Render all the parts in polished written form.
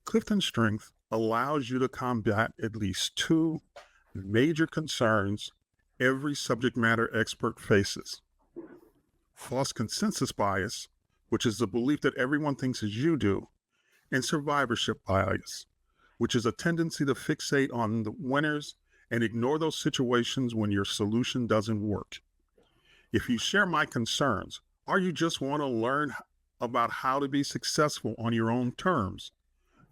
Clifton Strength allows you to combat at least two major concerns every subject matter expert faces: false consensus bias, which is the belief that everyone thinks as you do, and survivorship bias, which is a tendency to fixate on the winners and ignore those situations when your solution doesn't work. If you share my concerns, or you just want to learn about how to be successful on your own terms,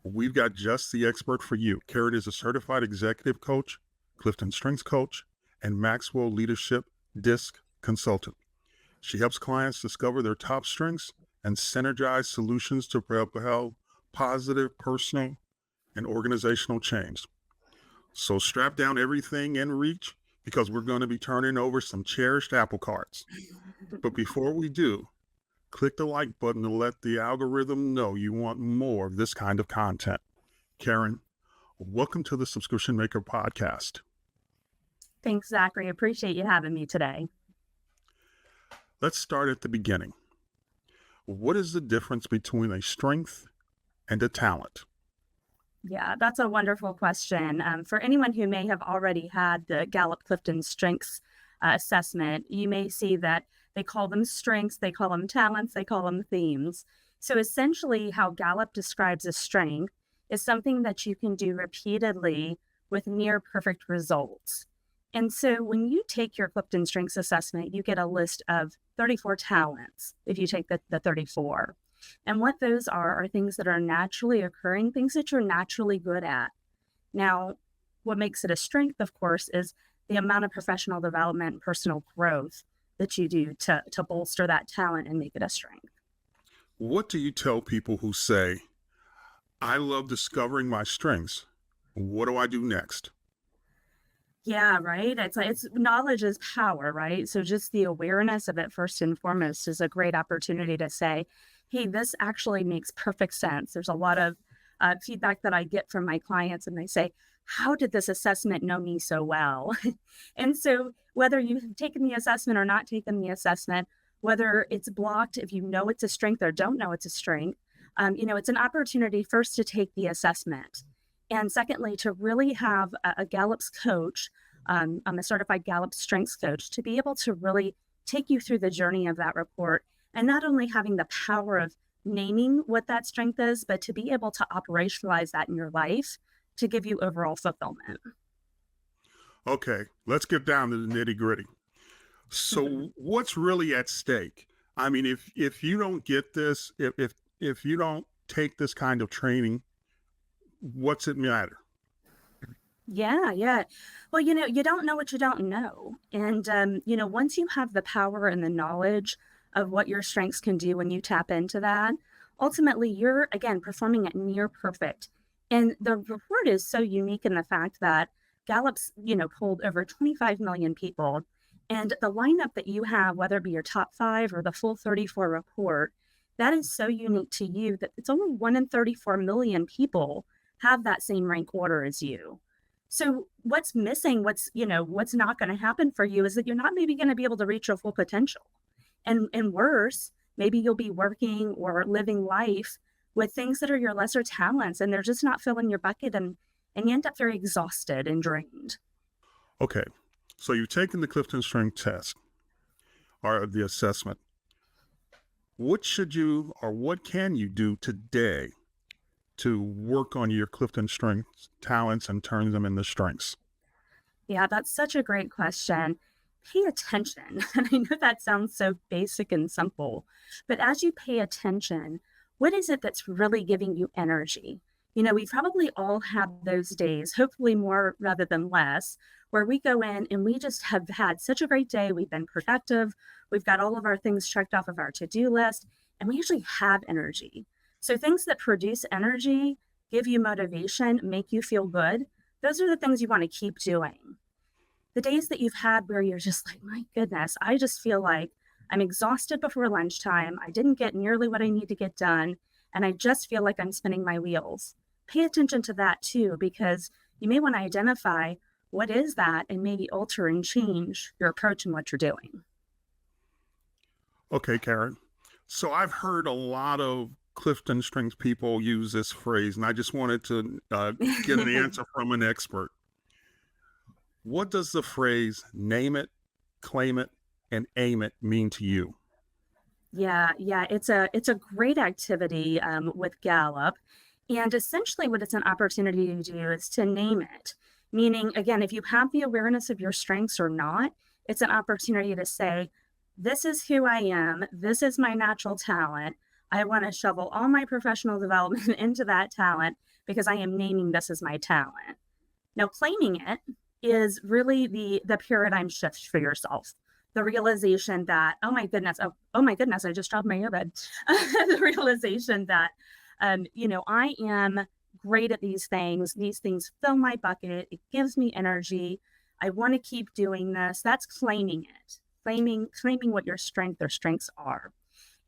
we've got just the expert for you. Karen is a certified executive coach, Clifton Strengths coach, and Maxwell Leadership DISC consultant. She helps clients discover their top strengths and synergize solutions to propel positive personal and organizational change. So strap down everything in reach, because we're going to be turning over some cherished apple carts. But before we do, click the like button to let the algorithm know you want more of this kind of content. Karen, welcome to the Subscription Maker podcast. Thanks, Zachary. Appreciate you having me today. Let's start at the beginning. What is the difference between a strength and a talent? Yeah, that's a wonderful question. For anyone who may have already had the Gallup Clifton Strengths assessment, you may see that they call them strengths, they call them talents, they call them themes. So essentially, how Gallup describes a strength is something that you can do repeatedly with near perfect results. And so when you take your Clifton Strengths assessment, you get a list of 34 talents if you take the 34. And what those are things that are naturally occurring, things that you're naturally good at. Now, what makes it a strength, of course, is the amount of professional development and personal growth that you do to bolster that talent and make it a strength. What do you tell people who say, I love discovering my strengths, what do I do next? Yeah, right. It's knowledge is power, right? So just the awareness of it first and foremost is a great opportunity to say, hey, this actually makes perfect sense. There's a lot of feedback that I get from my clients, and they say, how did this assessment know me so well? And so whether you've taken the assessment or not taken the assessment, whether it's blocked, if you know it's a strength or don't know it's a strength, it's an opportunity first to take the assessment. And secondly, to really have a Gallup's coach, I'm a certified Gallup Strengths coach, to be able to really take you through the journey of that report, and not only having the power of naming what that strength is, but to be able to operationalize that in your life to give you overall fulfillment. Okay, let's get down to the nitty gritty. So what's really at stake? I mean, if you don't get this, if you don't take this kind of training, what's it matter? Yeah. Well, you don't know what you don't know. And, once you have the power and the knowledge of what your strengths can do when you tap into that, ultimately you're, again, performing at near perfect. And the report is so unique in the fact that Gallup's, polled over 25 million people. And the lineup that you have, whether it be your top 5 or the full 34 report, that is so unique to you that it's only 1 in 34 million people have that same rank order as you. So what's missing, what's not going to happen for you is that you're not maybe going to be able to reach your full potential. And worse, maybe you'll be working or living life with things that are your lesser talents, and they're just not filling your bucket, and you end up very exhausted and drained. Okay, so you've taken the Clifton Strength test or the assessment. What can you do today to work on your Clifton Strengths talents and turn them into strengths? Yeah, that's such a great question. Pay attention. And I know that sounds so basic and simple, but as you pay attention, what is it that's really giving you energy? We probably all have those days, hopefully more rather than less, where we go in and we just have had such a great day. We've been productive. We've got all of our things checked off of our to-do list, and we usually have energy. So things that produce energy, give you motivation, make you feel good, those are the things you want to keep doing. The days that you've had where you're just like, my goodness, I just feel like I'm exhausted before lunchtime. I didn't get nearly what I need to get done, and I just feel like I'm spinning my wheels. Pay attention to that too, because you may want to identify what is that and maybe alter and change your approach and what you're doing. Okay, Karen. So I've heard a lot of CliftonStrenghts people use this phrase, and I just wanted to get an answer from an expert. What does the phrase "name it, claim it, and aim it" mean to you? Yeah, it's a great activity with Gallup, and essentially, what it's an opportunity to do is to name it. Meaning, again, if you have the awareness of your strengths or not, it's an opportunity to say, "This is who I am. This is my natural talent. I want to shovel all my professional development into that talent because I am naming this as my talent." Now, claiming it is really the paradigm shift for yourself. The realization that, oh my goodness, I just dropped my earbud. The realization that, I am great at these things. These things fill my bucket. It gives me energy. I want to keep doing this. That's claiming it, claiming what your strength or strengths are.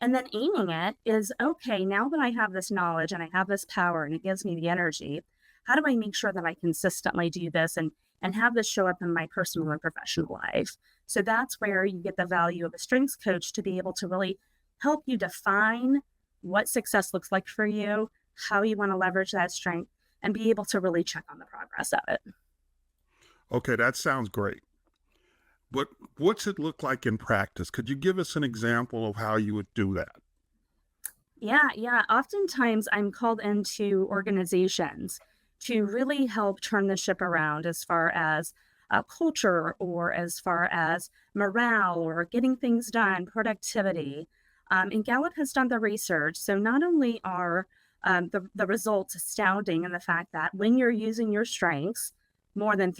And then aiming it is okay, now that I have this knowledge and I have this power and it gives me the energy, how do I make sure that I consistently do this and have this show up in my personal and professional life? So that's where you get the value of a strengths coach to be able to really help you define what success looks like for you, how you want to leverage that strength, and be able to really check on the progress of it. Okay, that sounds great. But what's it look like in practice? Could you give us an example of how you would do that? Yeah. Oftentimes I'm called into organizations to really help turn the ship around as far as culture or as far as morale or getting things done, productivity. And Gallup has done the research. So not only are the results astounding in the fact that when you're using your strengths, more than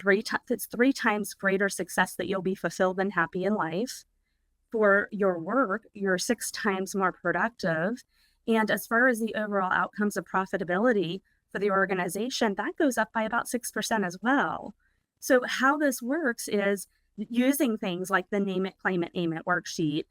it's 3 times greater success that you'll be fulfilled and happy in life. For your work, you're 6 times more productive. And as far as the overall outcomes of profitability for the organization, that goes up by about 6% as well. So, how this works is using things like the name it, claim it, aim it worksheet,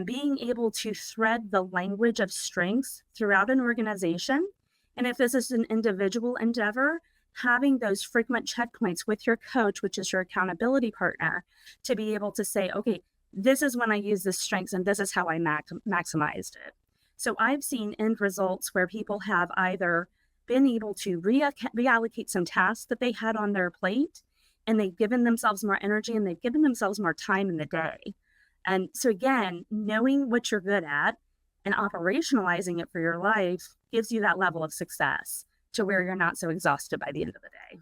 being able to thread the language of strengths throughout an organization. And if this is an individual endeavor, having those frequent checkpoints with your coach, which is your accountability partner, to be able to say, okay, this is when I use the strengths and this is how I maximized it. So I've seen end results where people have either been able to reallocate some tasks that they had on their plate, and they've given themselves more energy and they've given themselves more time in the day. And so, again, knowing what you're good at and operationalizing it for your life gives you that level of success to where you're not so exhausted by the end of the day.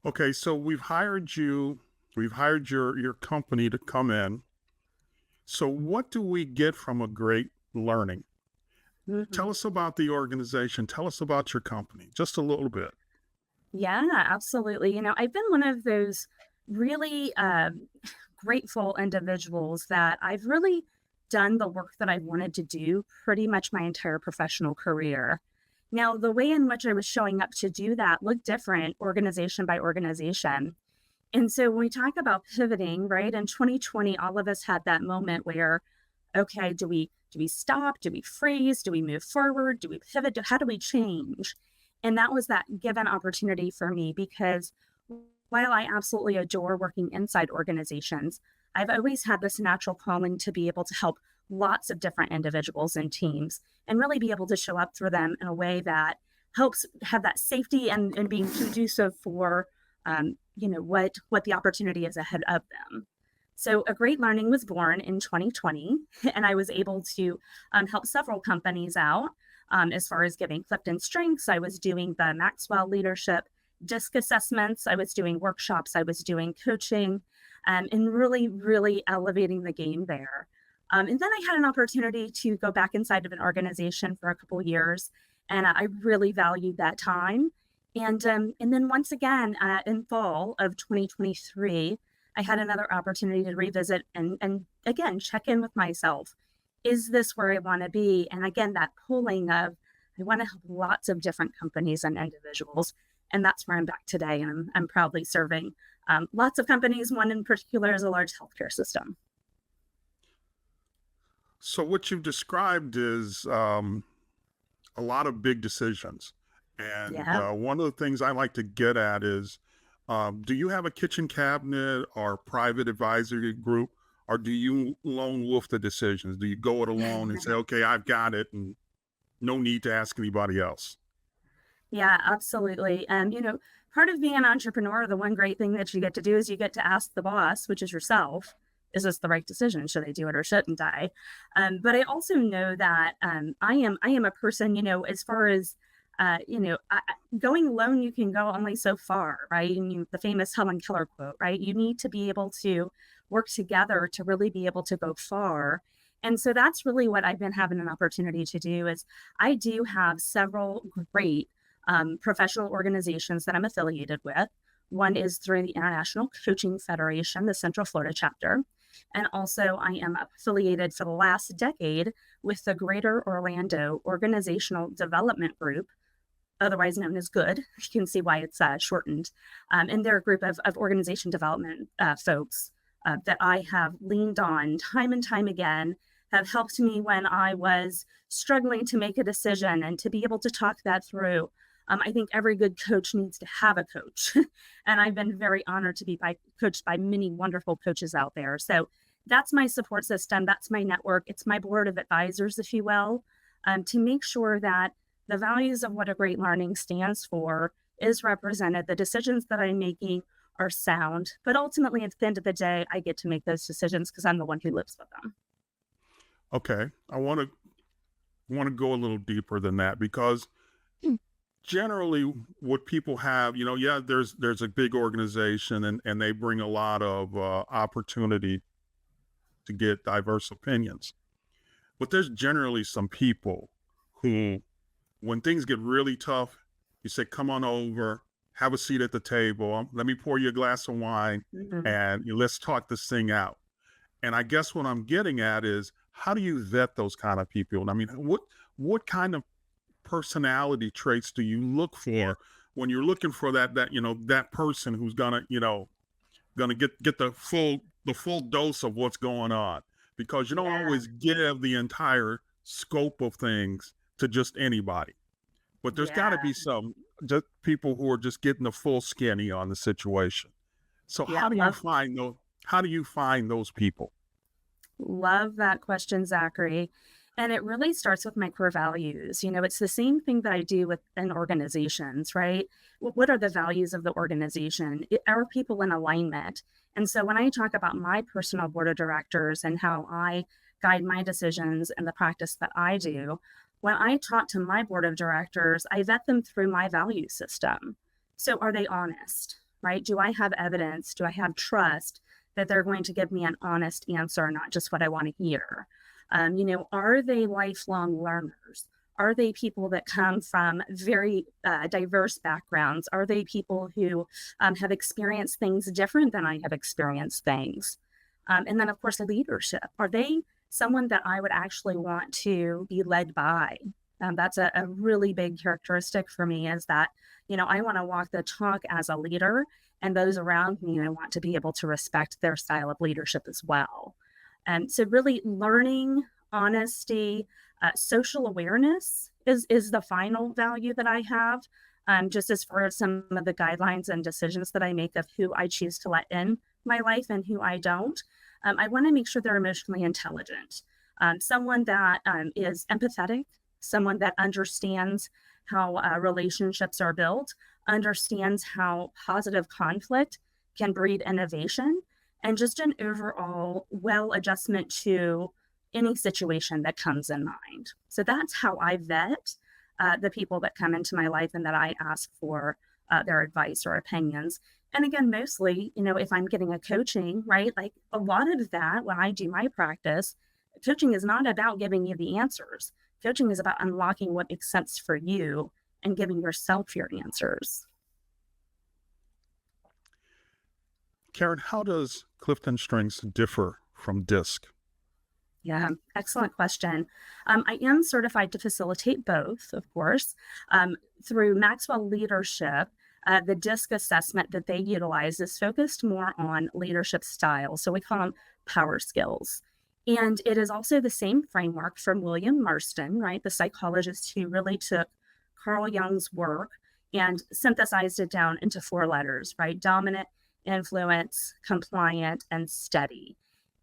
Okay, so we've hired your company to come in. So what do we get from a great learning? Mhm. Tell us about the organization. Tell us about your company, just a little bit. Yeah, absolutely. I've been one of those really grateful individuals that I've really done the work that I wanted to do pretty much my entire professional career. Now, the way in which I was showing up to do that looked different organization by organization. And so when we talk about pivoting, right, in 2020, all of us had that moment where, okay, do we stop? Do we freeze? Do we move forward? Do we pivot? How do we change? And that was that given opportunity for me because while I absolutely adore working inside organizations, I've always had this natural calling to be able to help lots of different individuals and teams and really be able to show up for them in a way that helps have that safety and being conducive for what the opportunity is ahead of them. So a great learning was born in 2020, and I was able to help several companies out as far as giving CliftonStrenghts. I was doing the Maxwell leadership disc assessments. I was doing workshops. I was doing coaching, and really, really elevating the game there. And then I had an opportunity to go back inside of an organization for a couple years, and I really valued that time. And then once again, in fall of 2023, I had another opportunity to revisit and again check in with myself. Is this where I want to be? And again, that pulling of I want to help lots of different companies and individuals, and that's where I'm back today. And I'm proudly serving lots of companies. One in particular is a large healthcare system. So what you've described is a lot of big decisions. And Yeah. one of the things I like to get at is, do you have a kitchen cabinet or private advisory group, or do you lone wolf the decisions? Do you go it alone and say, okay, I've got it, and No need to ask anybody else. Yeah, absolutely. And, part of being an entrepreneur, the one great thing that you get to do is you get to ask the boss, which is yourself, is this the right decision? Should I do it or shouldn't I? But I also know that I am a person, as far as going alone, you can go only so far, right? And the famous Helen Keller quote, right? You need to be able to work together to really be able to go far. And so that's really what I've been having an opportunity to do is I do have several great professional organizations that I'm affiliated with. One is through the International Coaching Federation, the Central Florida chapter. And also, I am affiliated for the last decade with the Greater Orlando Organizational Development Group, otherwise known as GOOD. You can see why it's shortened. And they're a group of organization development folks that I have leaned on time and time again, have helped me when I was struggling to make a decision and to be able to talk that through. I think every good coach needs to have a coach. And I've been very honored to be coached by many wonderful coaches out there. So that's my support system. That's my network. It's my board of advisors, if you will, to make sure that the values of what a great learning stands for is represented. The decisions that I'm making are sound. But ultimately, at the end of the day, I get to make those decisions because I'm the one who lives with them. Okay. I want to go a little deeper than that because generally what people have, yeah, there's a big organization and they bring a lot of opportunity to get diverse opinions. But there's generally some people who, when things get really tough, you say, come on over, have a seat at the table. Let me pour you a glass of wine Mhm. and let's talk this thing out. And I guess what I'm getting at is how do you vet those kind of people? I mean, what kind of personality traits do you look for when you're looking for that person who's gonna get the full dose of what's going on? Because you don't Yeah, always give the entire scope of things to just anybody. But there's got to yeah, be some just people who are just getting the full skinny on the situation. So yeah. how do you find those people? Love that question, Zachary. And it really starts with my core values. It's the same thing that I do within organizations, right? What are the values of the organization? Are people in alignment? And so when I talk about my personal board of directors and how I guide my decisions and the practice that I do, when I talk to my board of directors, I vet them through my value system. So are they honest, right? Do I have evidence? Do I have trust that they're going to give me an honest answer, not just what I want to hear? Are they lifelong learners? Are they people that come from very diverse backgrounds? Are they people who have experienced things different than I have experienced things? And then, of course, leadership. Are they someone that I would actually want to be led by? That's a really big characteristic for me is that, I want to walk the talk as a leader, and those around me, I want to be able to respect their style of leadership as well. So really learning, honesty, social awareness is the final value that I have. Just as far as some of the guidelines and decisions that I make of who I choose to let in my life and who I don't. I want to make sure they're emotionally intelligent, someone that is empathetic, someone that understands how relationships are built, understands how positive conflict can breed innovation, and just an overall well adjustment to any situation that comes in mind. So that's how I vet the people that come into my life and that I ask for their advice or opinions. And again, mostly, if I'm getting a coaching, right, like a lot of that when I do my practice, coaching is not about giving you the answers. Coaching is about unlocking what makes sense for you and giving yourself your answers. Karen, how does Clifton Strengths differ from DISC? Yeah, excellent question. I am certified to facilitate both, of course, through Maxwell Leadership. The DISC assessment that they utilize is focused more on leadership style. So we call them power skills. And it is also the same framework from William Marston, right? The psychologist who really took Carl Jung's work and synthesized it down into four letters, right? Dominant, influence, compliant, and steady.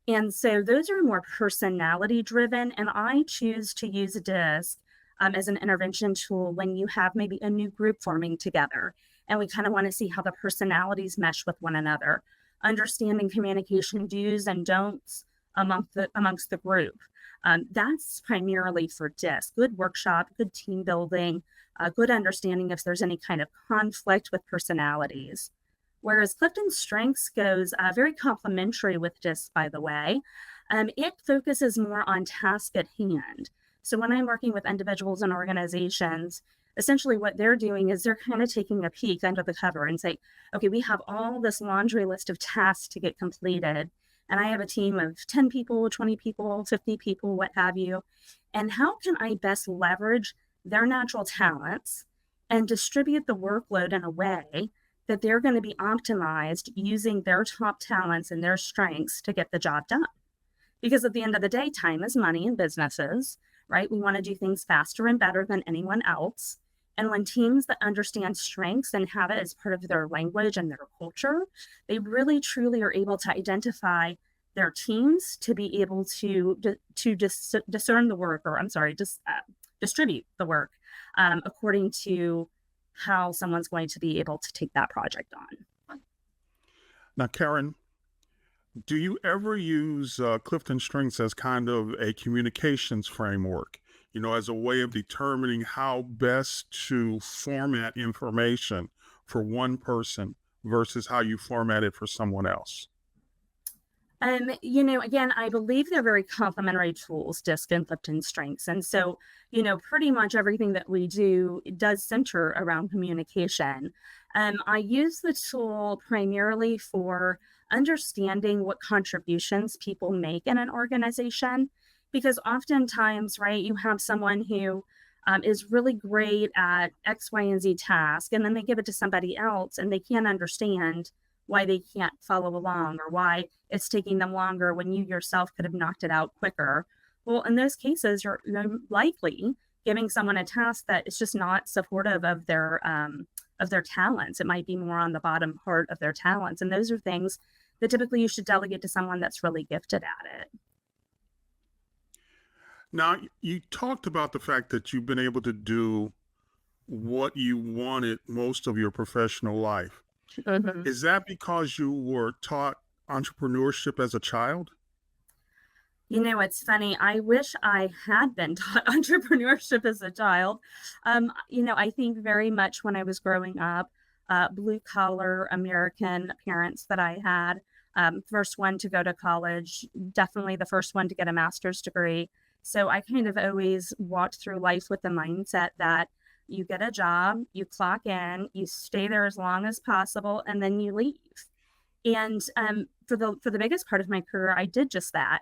And so those are more personality driven. And I choose to use DISC as an intervention tool when you have maybe a new group forming together. And we kind of want to see how the personalities mesh with one another, understanding communication do's and don'ts amongst the group. That's primarily for DISC. Good workshop, good team building, good understanding if there's any kind of conflict with personalities. Whereas CliftonStrenghts goes very complementary with DISC, by the way. It focuses more on task at hand. So when I'm working with individuals and organizations, essentially what they're doing is they're kind of taking a peek under the cover and say, okay, we have all this laundry list of tasks to get completed. And I have a team of 10 people, 20 people, 50 people, what have you. And how can I best leverage their natural talents and distribute the workload in a way that they're going to be optimized using their top talents and their strengths to get the job done? Because at the end of the day, time is money in businesses, right? We want to do things faster and better than anyone else. And when teams that understand strengths and have it as part of their language and their culture, they really truly are able to identify their teams to be able to discern the work, or I'm sorry, distribute the work according to how someone's going to be able to take that project on. Now, Karen, do you ever use CliftonStrenghts as kind of a communications framework, as a way of determining how best to format information for one person versus how you format it for someone else? Again, I believe they're very complementary tools, DISC and CliftonStrenghts. And so, pretty much everything that we do does center around communication. I use the tool primarily for understanding what contributions people make in an organization, because oftentimes, right, you have someone who is really great at X, Y, and Z task, and then they give it to somebody else and they can't understand why they can't follow along or why it's taking them longer when you yourself could have knocked it out quicker. Well, in those cases, you're likely giving someone a task that is just not supportive of their talents. It might be more on the bottom part of their talents. And those are things that typically you should delegate to someone that's really gifted at it. Now, you talked about the fact that you've been able to do what you wanted most of your professional life. Mhm. Is that because you were taught entrepreneurship as a child? It's funny. I wish I had been taught entrepreneurship as a child. I think very much when I was growing up, blue collar American parents that I had, first one to go to college, definitely the first one to get a master's degree. So I kind of always walked through life with the mindset that you get a job, you clock in, you stay there as long as possible, and then you leave. And for the biggest part of my career, I did just that.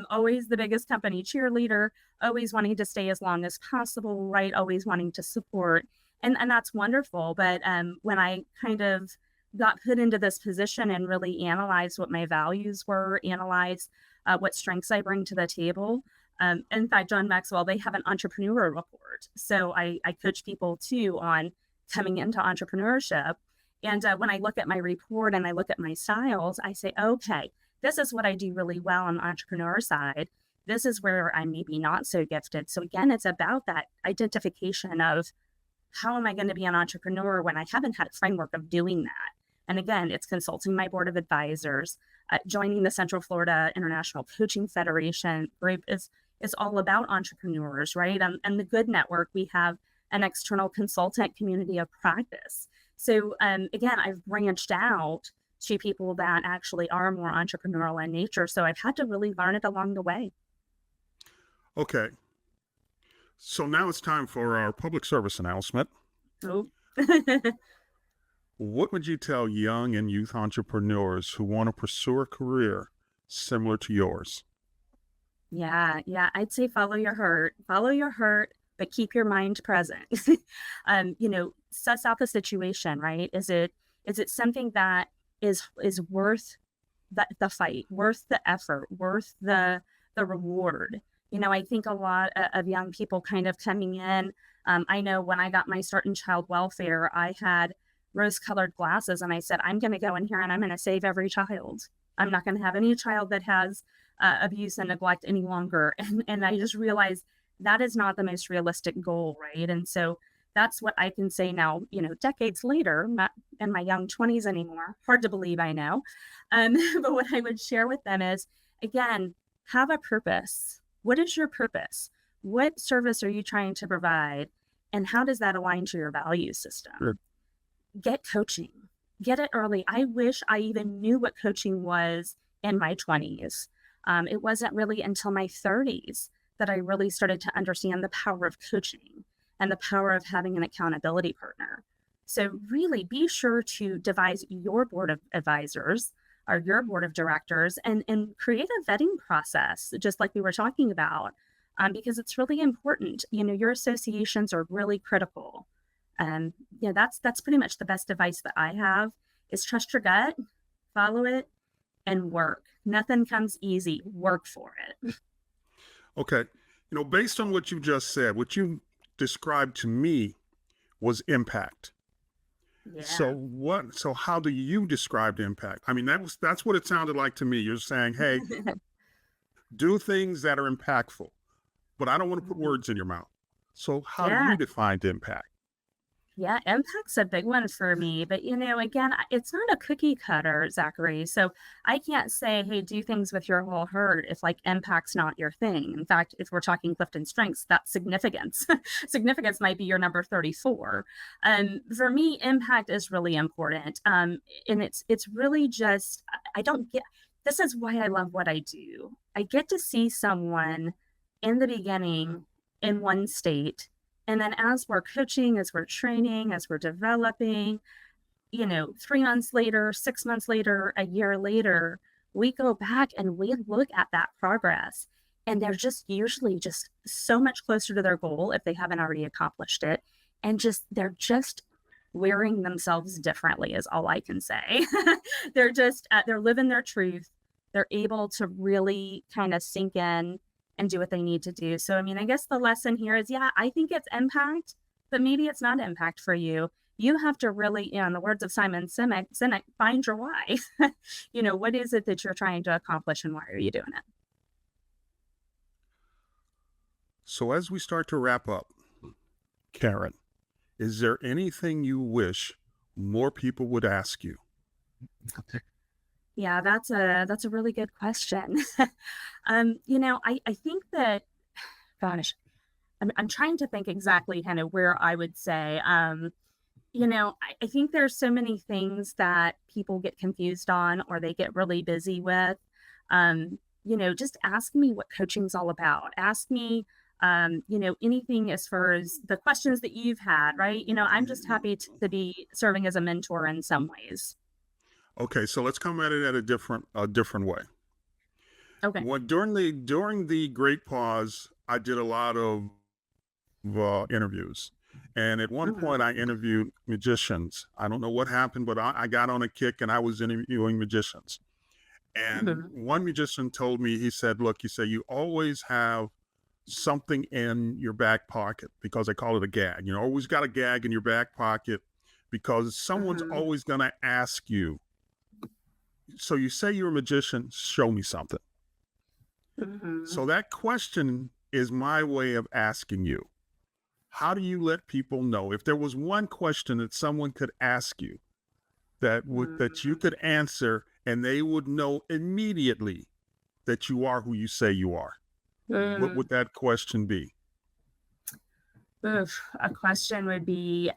Always the biggest company cheerleader, always wanting to stay as long as possible, right? Always wanting to support, and that's wonderful. But when I kind of got put into this position and really analyzed what my values were, analyzed what strengths I bring to the table. In fact, John Maxwell, they have an entrepreneur report. So I coach people too on coming into entrepreneurship. And when I look at my report and I look at my styles, I say, okay, this is what I do really well on the entrepreneur side. This is where I'm maybe not so gifted. So again, it's about that identification of how am I going to be an entrepreneur when I haven't had a framework of doing that? And again, it's consulting my board of advisors, joining the Central Florida International Coaching Federation group is all about entrepreneurs, right? And the Good Network, we have an external consultant community of practice. So again, I've branched out to people that actually are more entrepreneurial in nature. So I've had to really learn it along the way. Okay. So now it's time for our public service announcement. Oh. What would you tell young and youth entrepreneurs who want to pursue a career similar to yours? Yeah, I'd say follow your heart, but keep your mind present. Suss out the situation, right? Is it something that is worth the fight, worth the effort, worth the reward? I think a lot of young people kind of coming in. I know when I got my start in child welfare, I had rose-colored glasses, and I said, I'm going to go in here and I'm going to save every child. I'm not going to have any child that has abuse and neglect any longer. And I just realized that is not the most realistic goal, right? And so that's what I can say now, decades later, not in my young 20s anymore. Hard to believe, I know. But what I would share with them is, again, have a purpose. What is your purpose? What service are you trying to provide? And how does that align to your value Sure. system? Get coaching, get it early. I wish I even knew what coaching was in my 20s. It wasn't really until my 30s that I really started to understand the power of coaching and the power of having an accountability partner. So, really be sure to devise your board of advisors or your board of directors and create a vetting process, just like we were talking about, because it's really important. Your associations are really critical. That's pretty much the best advice that I have is trust your gut, follow it, and work. Nothing comes easy. Work for it. Okay. Based on what you just said, what you described to me was impact. Yeah. So how do you describe impact? I mean, that's what it sounded like to me. You're saying, hey, do things that are impactful, but I don't want to put words in your mouth. So how do Yeah. you define impact? Yeah, impact's a big one for me. But, again, it's not a cookie cutter, Zachary. So I can't say, hey, do things with your whole heart if like impact's not your thing. In fact, if we're talking CliftonStrenghts, that's significance. Significance might be your number 34. For me, impact is really important. And it's really just, I don't get, this is why I love what I do. I get to see someone in the beginning in one state, and then as we're coaching, as we're training, as we're developing, 3 months later, 6 months later, a year later, we go back and we look at that progress. And they're just usually just so much closer to their goal if they haven't already accomplished it. And they're just wearing themselves differently, is all I can say. They're living their truth. They're able to really kind of sink in and do what they need to do. So, I mean, I guess the lesson here is, yeah, I think it's impact, but maybe it's not impact for you. You have to really, in the words of Simon Sinek, find your why. What is it that you're trying to accomplish and why are you doing it? So as we start to wrap up, Karen, is there anything you wish more people would ask you? Yeah, that's a really good question. I think that, gosh, I'm trying to think exactly kind of where I would say, I think there's so many things that people get confused on or they get really busy with. Just ask me what coaching's all about. Ask me, anything as far as the questions that you've had, right? I'm just happy to be serving as a mentor in some ways. Okay, so let's come at it at a different way. Okay. During the Great Pause, I did a lot of interviews, and at one Mhm. point, I interviewed magicians. I don't know what happened, but I got on a kick, and I was interviewing magicians. And Mhm. one magician told me, he said, "Look, you always have something in your back pocket because they call it a gag. Always got a gag in your back pocket because someone's Mhm. always going to ask you. So you say you're a magician, show me something." Mhm. So that question is my way of asking you, how do you let people know if there was one question that someone could ask you that you Mhm. could answer and they would know immediately that you are who you say you are? What Mhm. would that question be? Oof, a question would be,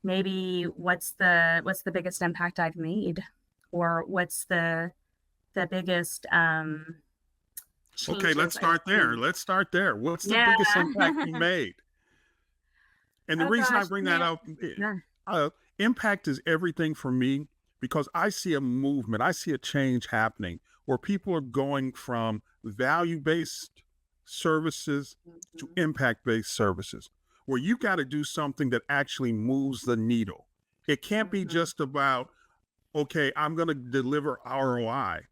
maybe what's the biggest impact I've made, or what's the biggest Okay, let's changes I've start there. seen. Let's start there. What's the Yeah. biggest impact you made? And the Oh reason I gosh, bring that up, yeah. uh, impact is everything for me because I see a movement, I see a change happening where people are going from value based services to Mhm. impact based services, where you got to do something that actually moves the needle. It can't be Mhm. just about, okay, I'm going to deliver ROI,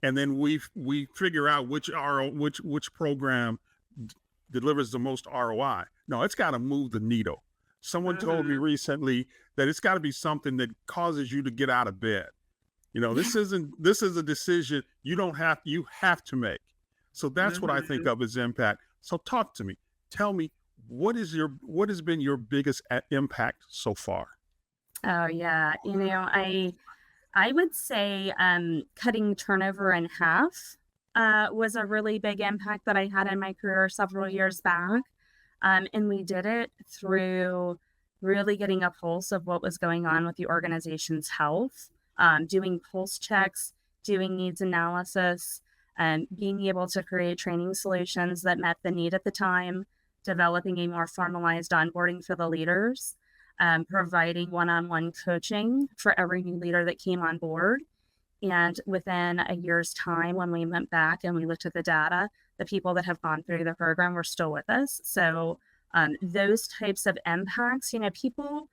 and then we figure out which program delivers the most ROI. No, it's got to move the needle. Someone told me Mhm. recently that it's got to be something that causes you to get out of bed. Yeah. This is a decision you don't have you have to make. So that's what I think Mhm. of as impact. So talk to me. Tell me, what has been your biggest impact so far? Oh yeah. I would say cutting turnover in half was a really big impact that I had in my career several years back. And we did it through really getting a pulse of what was going on with the organization's health, doing pulse checks, doing needs analysis, and being able to create training solutions that met the need at the time, developing a more formalized onboarding for the leaders, providing one on one coaching for every new leader that came on board. And within a year's time, when we went back and we looked at the data, the people that have gone through the program were still with us. So those types of impacts, people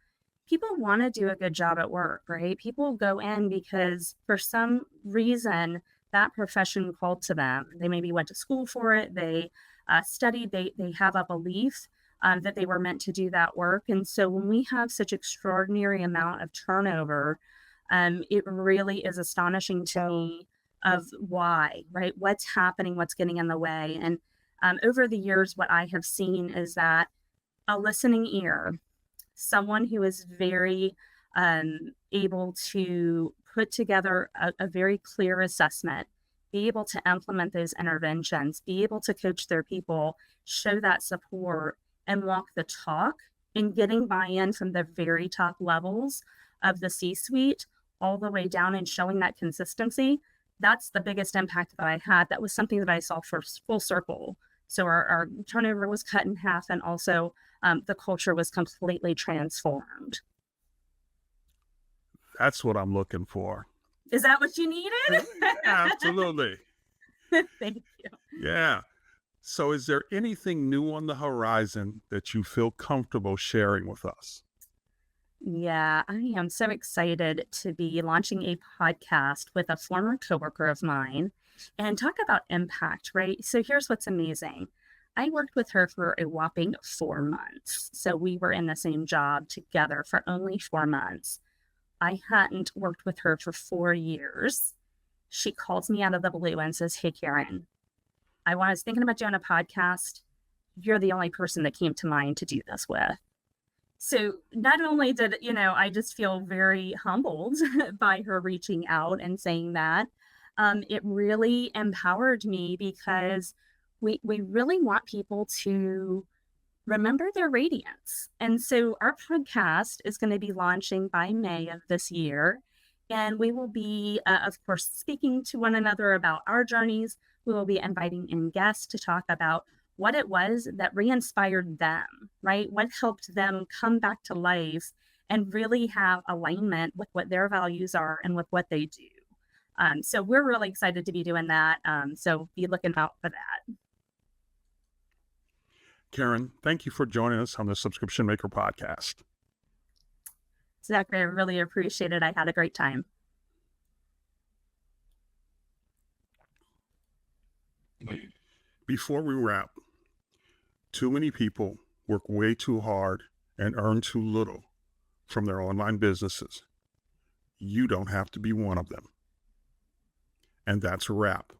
want to do a good job at work, right? People go in because for some reason that profession called to them. They maybe went to school for it. They studied. They have a belief that they were meant to do that work. And so when we have such extraordinary amount of turnover, it really is astonishing to me of why, right? What's happening, what's getting in the way. And over the years, what I have seen is that a listening ear, someone who is very able to put together a very clear assessment, be able to implement those interventions, be able to coach their people, show that support, and walk the talk, and getting buy-in from the very top levels of the C-suite all the way down and showing that consistency. That's the biggest impact that I had. That was something that I saw for full circle. So our turnover was cut in half, and also the culture was completely transformed. That's what I'm looking for. Is that what you needed? Absolutely. Thank you. Yeah. So is there anything new on the horizon that you feel comfortable sharing with us? Yeah, I am so excited to be launching a podcast with a former coworker of mine and talk about impact, right? So here's what's amazing. I worked with her for a whopping 4 months. So we were in the same job together for only 4 months. I hadn't worked with her for 4 years. She calls me out of the blue and says, "Hey, Karen, I was thinking about doing a podcast. You're the only person that came to mind to do this with." So not only did, I just feel very humbled by her reaching out and saying that, it really empowered me because we really want people to remember their radiance. And so our podcast is going to be launching by May of this year. And we will be, of course, speaking to one another about our journeys. We will be inviting in guests to talk about what it was that re-inspired them, right? What helped them come back to life and really have alignment with what their values are and with what they do. So we're really excited to be doing that. So be looking out for that. Karen, thank you for joining us on the Subscription Maker podcast. Zachary, I really appreciate it. I had a great time. Before we wrap, too many people work way too hard and earn too little from their online businesses. You don't have to be one of them. And that's a wrap